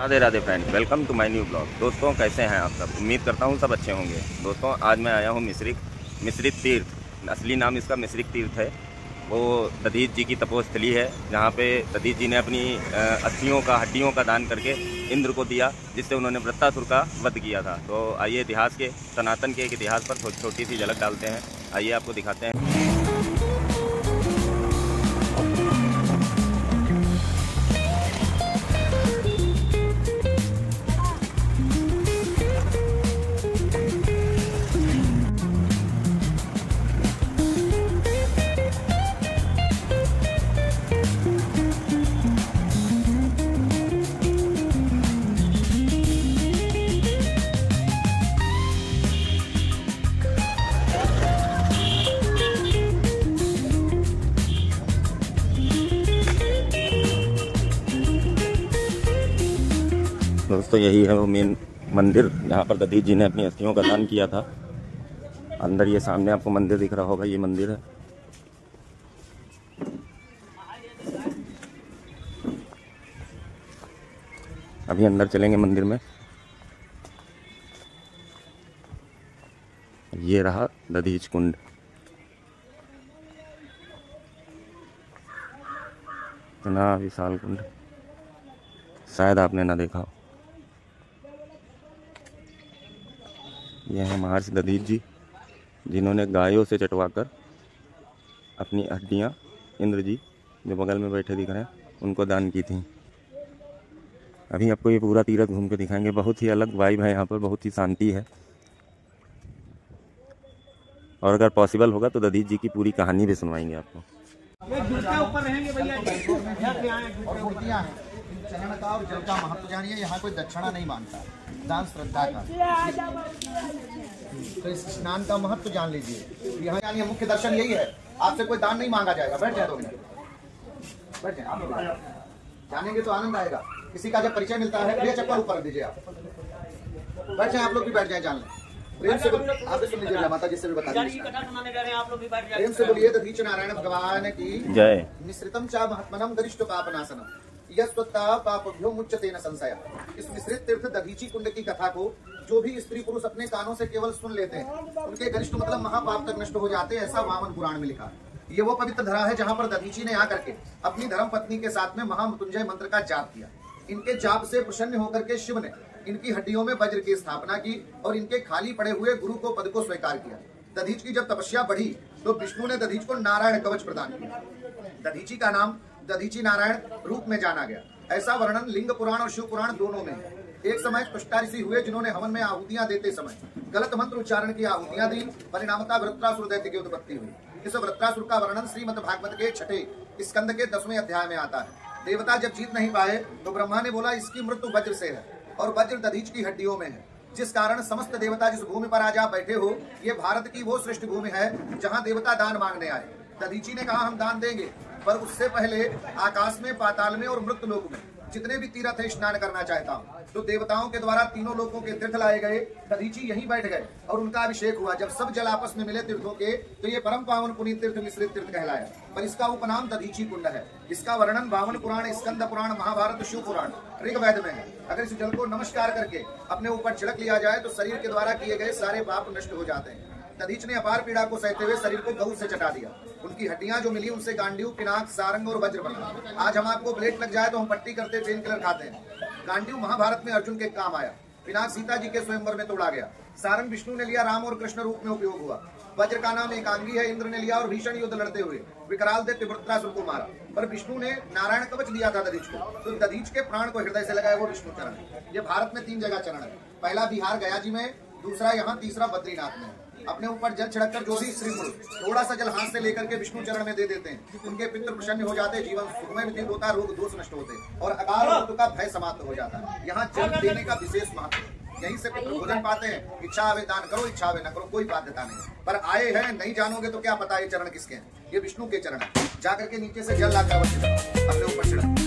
Radhe Radhe friend, welcome to my new blog. दोस्तों कैसे हैं आप सब? उम्मीद करता हूँ सब अच्छे होंगे। दोस्तों आज मैं आया हूँ मिश्रिक तीर्थ। असली नाम इसका मिश्रिक तीर्थ है। वो दधीच जी की तपोस्थली है, जहाँ पे दधीच जी ने अपनी हड्डियों का दान करके इंद्र को दिया, जिससे उन्होंने वृत्तासुर का वध किया था। तो आइए इतिहास के, सनातन के एक इतिहास पर छोटी सी झलक डालते हैं। आइए आपको दिखाते हैं। दोस्तों यही है वो मेन मंदिर, जहाँ पर दधीच जी ने अपनी अस्थियों का दान किया था। अंदर ये सामने आपको मंदिर दिख रहा होगा, ये मंदिर है। अभी अंदर चलेंगे मंदिर में। ये रहा दधीच कुंड। इतना विशाल कुंड शायद आपने ना देखा हो। यह है महर्षि दधीच जी, जिन्होंने गायों से चटवाकर अपनी हड्डियाँ इंद्र जी जो बगल में बैठे दिख रहे हैं उनको दान की थी। अभी आपको ये पूरा तीर्थ घूम के दिखाएंगे। बहुत ही अलग वाइब है यहाँ पर, बहुत ही शांति है। और अगर पॉसिबल होगा तो दधीच जी की पूरी कहानी भी सुनवाएंगे आपको। चरण का और जल का महत्व जानिए। यहाँ कोई दक्षिणा नहीं मांगता, दान श्रद्धा का। तो इस स्नान का महत्व जान लीजिए। यहाँ जानिए, मुख्य दर्शन यही है, आपसे कोई दान नहीं मांगा जाएगा। बैठ जाए 2 मिनट, बैठ जाए। आप जानेंगे तो आनंद आएगा। किसी का जब परिचय मिलता है, ये चप्पल ऊपर रख दीजिए। आप बैठ जाए, आप लोग भी बैठ जाए, जान लें। प्रेम से आप भी सुन लीजिए, माता जी से भी बता दीजिए। प्रेम से बोलिए दधीच नारायण भगवान की जय। मिश्रितम चा महात्मनम गरिष्ठ पापनाशनम यस्वत्ता पापभ्यो मुच्यते न संशय। इस मिश्रित तीर्थ दधीची कुंड की कथा को जो भी स्त्री पुरुष अपने कानों से केवल सुन लेते हैं, उनके गरिष्ठ मतलब महापाप तक नष्ट हो जाते हैं। ऐसा वामन पुराण में लिखा है। ये वो पवित्र धरा है जहाँ पर दधीची ने आकर के अपनी धर्म पत्नी के साथ में महामृत्युंजय मंत्र का जाप किया। इनके जाप से प्रसन्न होकर के शिव ने इनकी हड्डियों में वज्र की स्थापना की और इनके खाली पड़े हुए गुरु को पद को स्वीकार किया। दधीच की जब तपस्या बढ़ी तो विष्णु ने दधीच को नारायण कवच प्रदान किया। दधीची का नाम दधीची नारायण रूप में जाना गया। ऐसा वर्णन लिंग पुराण और शिव पुराण दोनों में है। एक समय त्वष्टा ऋषि हुए, जिन्होंने हवन में आहुतियां देते समय गलत मंत्र उच्चारण की आहुतियां दी। परिणामतः वृत्रासुर दैत्य की उत्पत्ति हुई। इस वृत्रासुर का वर्णन श्रीमद् भागवत के 6 स्कंद के 10वें अध्याय में आता है। देवता जब जीत नहीं पाए तो ब्रह्मा ने बोला, इसकी मृत्यु वज्र से है और वज्र दधीच की हड्डियों में है, जिस कारण समस्त देवता जिस भूमि पर आज आप बैठे हो, ये भारत की वो श्रेष्ठ भूमि है जहाँ देवता दान मांगने आए। दधीची ने कहा, हम दान देंगे, पर उससे पहले आकाश में, पाताल में और मृत्यु लोक में जितने भी तीर्थ स्नान करना चाहता हूँ। तो देवताओं के द्वारा तीनों लोकों के तीर्थ लाए गए। दधीची यहीं बैठ गए और उनका अभिषेक हुआ। जब सब जल आपस में मिले तीर्थों के, तो ये परम पावन पुनीत तीर्थ मिश्रित तीर्थ कहलाया। पर इसका उपनाम दधीची कुंड है। इसका वर्णन वामन पुराण, स्कंद पुराण, महाभारत, शिव पुराण, ऋग्वेद में है। अगर इस जल को नमस्कार करके अपने ऊपर छिड़क लिया जाए तो शरीर के द्वारा किए गए सारे पाप नष्ट हो जाते हैं। दधीच ने अपार पीड़ा को सहते हुए शरीर को गऊ से चटा दिया। उनकी हड्डियां जो मिली उनसे गांडीव, पिनाक, सारंग और वज्र बना। आज हम आपको ब्लेड लग जाए तो हम पट्टी करते, पेन किलर खाते हैं। गांडीव महाभारत में अर्जुन के काम आया। पिनाक सीता जी के स्वयंवर में तोड़ा गया। सारंग विष्णु ने लिया, राम और कृष्ण रूप में उपयोग हुआ। वज्र का नाम एकांगी है, इंद्र ने लिया और भीषण युद्ध लड़ते हुए विकराल दैत्य वृत्रासुर को मारा। पर विष्णु ने नारायण कवच दिया था दधीच को, तो दधीच के प्राण को हृदय से लगाया, वो विष्णु चरण है। ये भारत में 3 जगह चरण है। पहला बिहार गया जी में, दूसरा यहाँ, तीसरा बद्रीनाथ में। अपने ऊपर जल छिड़ककर जो भी स्त्री पुरुष थोड़ा सा जल हाथ से लेकर के विष्णु चरण में दे देते हैं, उनके पितृ प्रसन्न हो जाते हैं, जीवन सुखमय व्यतीत होता है, रोग दोष नष्ट होते हैं और अकाल मृत्यु का भय समाप्त हो जाता है। यहाँ जल देने का विशेष महत्व है। यहीं से पितृ भोजन पाते हैं। इच्छा आवे दान करो, इच्छा आवे न करो, कोई बाध्यता नहीं। पर आए हैं, नहीं जानोगे तो क्या पता ये चरण किसके हैं। ये विष्णु के चरण है। जाकर के नीचे से जल लाकर अपने ऊपर छिड़क।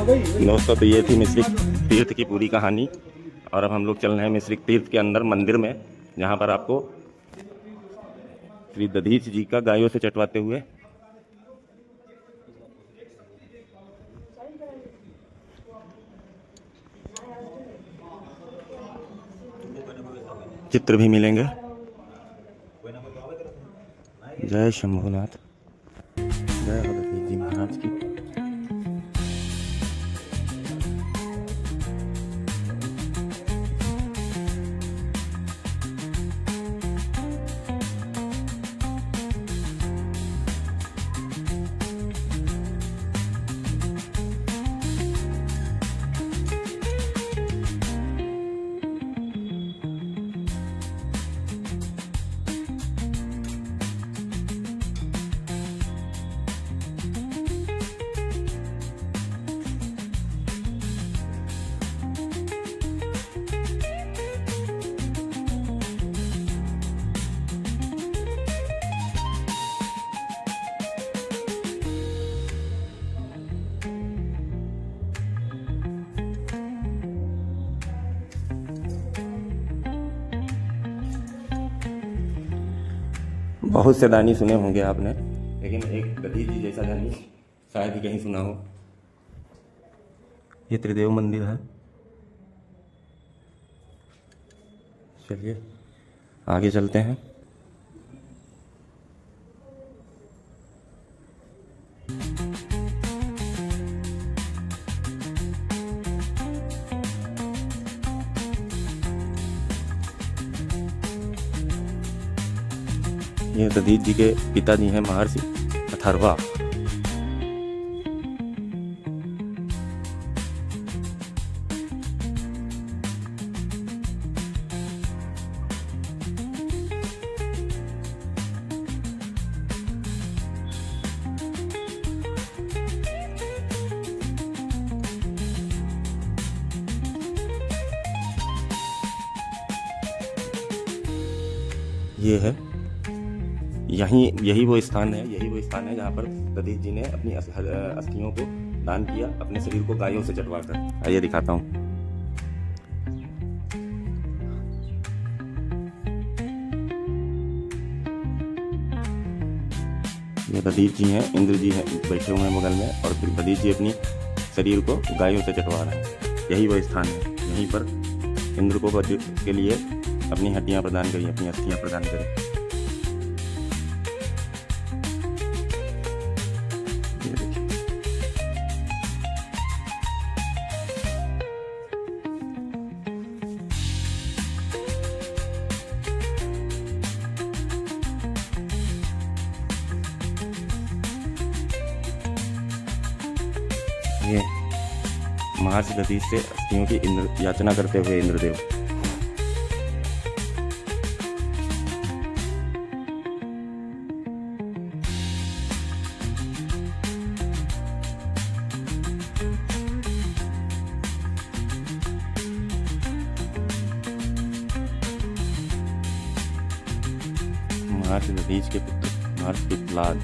दोस्तों तो ये थी मिश्रिक तीर्थ की पूरी कहानी। और अब हम लोग चल रहे हैं मिश्रिक तीर्थ के अंदर मंदिर में, जहाँ पर आपको श्री दधीच जी का गायों से चटवाते हुए चित्र भी मिलेंगे। जय शंभुनाथ, जय दधीच जी महाराज की। बहुत से दानी सुने होंगे आपने, लेकिन एक दधीच जी जैसा दानी शायद ही कहीं सुना हो। ये त्रिदेव मंदिर है। चलिए आगे चलते हैं। ये दधीच जी के पिताजी हैं महर्षि अथर्वा। ये है यही वो स्थान है जहाँ पर दधीच जी ने अपनी अस्थियों को दान किया, अपने शरीर को गायों से चटवाकर। आइए दिखाता हूँ। ये दधीच जी हैं, इंद्र जी हैं बैठे हुए हैं बगल में, और फिर दधीच जी अपनी शरीर को गायों से चटवा रहे हैं। यही वो स्थान है, यहीं पर इंद्र को के लिए अपनी हड्डियाँ प्रदान करी, अपनी अस्थियाँ प्रदान करी। ये महर्षि दधीच से अस्थियों की याचना करते हुए इंद्रदेव। महर्षि दधीच के पुत्र महर्षि पिप्पलाद,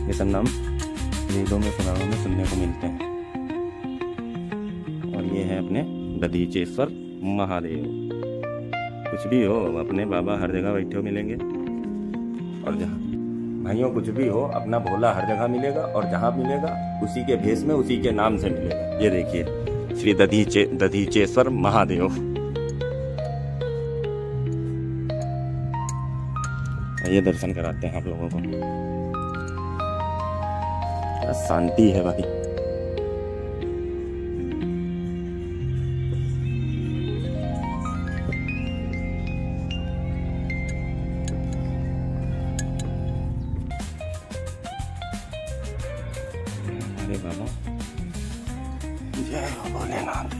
ये सब नाम वेदों में पुराणों में सुनने को मिलते हैं। और ये है अपने दधीचेश्वर महादेव। कुछ भी हो, अपने बाबा हर जगह बैठे हो मिलेंगे, और जहाँ भाइयों कुछ भी हो, अपना भोला हर जगह मिलेगा, और जहाँ मिलेगा उसी के भेष में उसी के नाम से मिलेगा। ये देखिए श्री दधीचेश्वर महादेव। ये दर्शन कराते हैं आप लोगों को। क्या शांति है भाई। अरे बाबा, जय हो भोलेनाथ।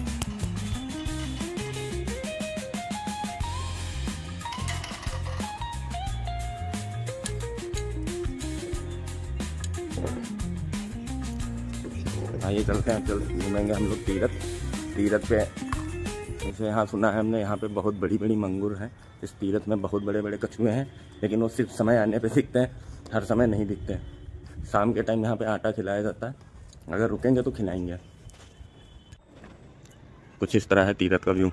आइए चलते हैं, चल घूमेंगे हम लोग तीरथ पे। जैसे यहाँ सुना है हमने, यहाँ पे बहुत बड़ी बड़ी मंगूर हैं। इस तीरथ में बहुत बड़े बड़े कछुए हैं, लेकिन वो सिर्फ समय आने पे दिखते हैं, हर समय नहीं दिखते हैं। शाम के टाइम यहाँ पे आटा खिलाया जाता है, अगर रुकेंगे तो खिलाएंगे। कुछ इस तरह है तीरथ का व्यू।